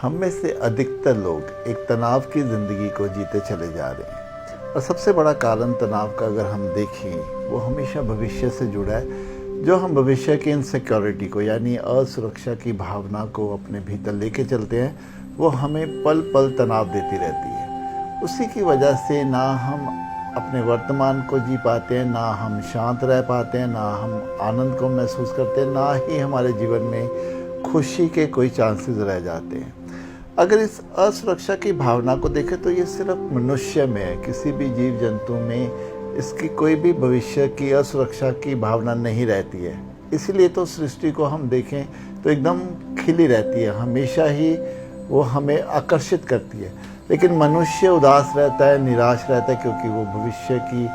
हम में से अधिकतर लोग एक तनाव की ज़िंदगी को जीते चले जा रहे हैं और सबसे बड़ा कारण तनाव का अगर हम देखें वो हमेशा भविष्य से जुड़ा है। जो हम भविष्य की इनसिक्योरिटी को यानी असुरक्षा की भावना को अपने भीतर लेके चलते हैं वो हमें पल पल तनाव देती रहती है। उसी की वजह से ना हम अपने वर्तमान को जी पाते हैं, ना हम शांत रह पाते हैं, ना हम आनंद को महसूस करते हैं, ना ही हमारे जीवन में खुशी के कोई चांसेस रह जाते हैं। अगर इस असुरक्षा की भावना को देखें तो ये सिर्फ मनुष्य में है, किसी भी जीव जंतु में इसकी कोई भी भविष्य की असुरक्षा की भावना नहीं रहती है। इसीलिए तो सृष्टि को हम देखें तो एकदम खिली रहती है, हमेशा ही वो हमें आकर्षित करती है। लेकिन मनुष्य उदास रहता है, निराश रहता है, क्योंकि वो भविष्य की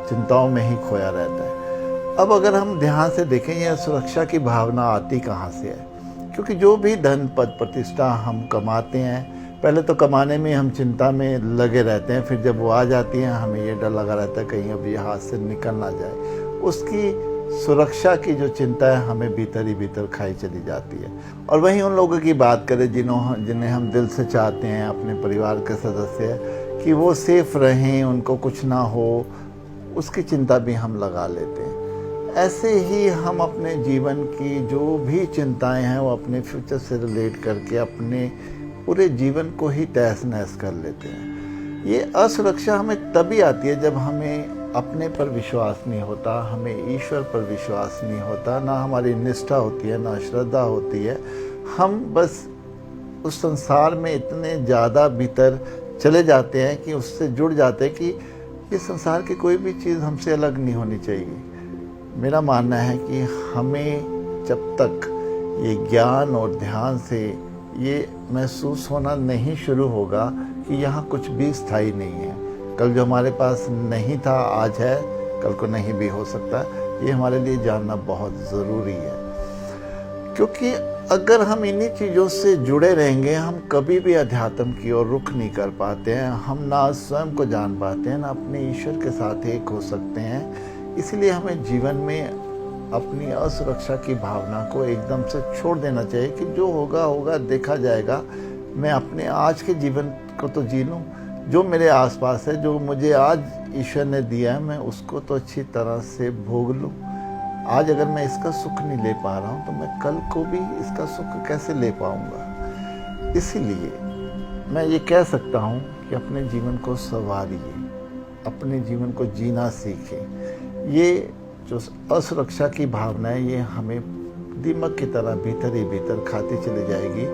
चिंताओं में ही खोया रहता है। अब अगर हम ध्यान से देखें यह सुरक्षा की भावना आती कहाँ से है, क्योंकि जो भी धन पद प्रतिष्ठा हम कमाते हैं, पहले तो कमाने में हम चिंता में लगे रहते हैं, फिर जब वो आ जाती हैं हमें ये डर लगा रहता है कहीं अभी हाथ से निकल ना जाए। उसकी सुरक्षा की जो चिंता है हमें भीतर ही भीतर खाई चली जाती है। और वहीं उन लोगों की बात करें जिन्हें हम दिल से चाहते हैं, अपने परिवार के सदस्य, कि वो सेफ रहें, उनको कुछ ना हो, उसकी चिंता भी हम लगा लेते हैं। ऐसे ही हम अपने जीवन की जो भी चिंताएं हैं वो अपने फ्यूचर से रिलेट करके अपने पूरे जीवन को ही तहस नहस कर लेते हैं। ये असुरक्षा हमें तभी आती है जब हमें अपने पर विश्वास नहीं होता, हमें ईश्वर पर विश्वास नहीं होता, ना हमारी निष्ठा होती है, ना श्रद्धा होती है। हम बस उस संसार में इतने ज़्यादा भीतर चले जाते हैं कि उससे जुड़ जाते हैं कि ये संसार की कोई भी चीज़ हमसे अलग नहीं होनी चाहिए। मेरा मानना है कि हमें जब तक ये ज्ञान और ध्यान से ये महसूस होना नहीं शुरू होगा कि यहाँ कुछ भी स्थायी नहीं है, कल जो हमारे पास नहीं था आज है, कल को नहीं भी हो सकता, ये हमारे लिए जानना बहुत ज़रूरी है। क्योंकि अगर हम इन्हीं चीज़ों से जुड़े रहेंगे हम कभी भी अध्यात्म की ओर रुख नहीं कर पाते हैं। हम ना स्वयं को जान पाते हैं, ना अपने ईश्वर के साथ एक हो सकते हैं। इसलिए हमें जीवन में अपनी असुरक्षा की भावना को एकदम से छोड़ देना चाहिए कि जो होगा होगा, देखा जाएगा। मैं अपने आज के जीवन को तो जी लूँ, जो मेरे आसपास है, जो मुझे आज ईश्वर ने दिया है, मैं उसको तो अच्छी तरह से भोग लूँ। आज अगर मैं इसका सुख नहीं ले पा रहा हूँ तो मैं कल को भी इसका सुख कैसे ले पाऊँगा। इसीलिए मैं ये कह सकता हूँ कि अपने जीवन को संवारिए, अपने जीवन को जीना सीखें। ये जो असुरक्षा की भावना है ये हमें दीमक की तरह भीतर ही भीतर खाती चली जाएगी।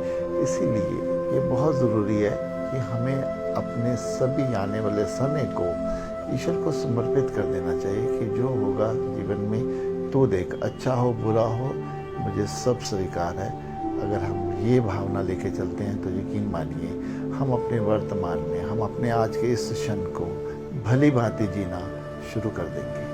इसीलिए ये बहुत ज़रूरी है कि हमें अपने सभी आने वाले समय को ईश्वर को समर्पित कर देना चाहिए कि जो होगा जीवन में तो देख, अच्छा हो बुरा हो, मुझे सब स्वीकार है। अगर हम ये भावना लेके चलते हैं तो यकीन मानिए हम अपने वर्तमान में, हम अपने आज के इस क्षण को भली भांति जीना शुरू कर देंगे।